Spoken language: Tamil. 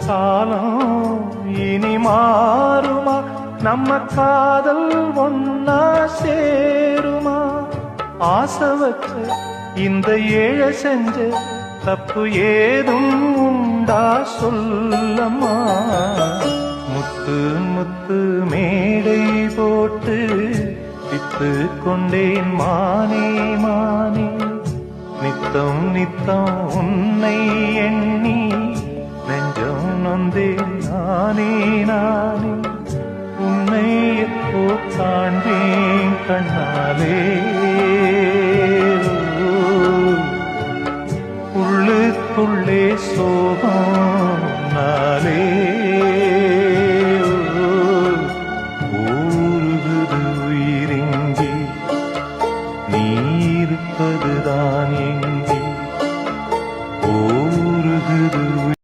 காலம் இனி மாறுமா, நம்ம காதல் ஒன்னா சேருமா? ஆசை வச்ச இந்த ஏழை செஞ்ச தப்பு ஏதும் உண்டா சொல்லம்மா? முத்து முத்து மேடை போட்டு வித்து கொண்டேன் மானே மானே, நித்தம் நித்தம் உன்னை எண்ணி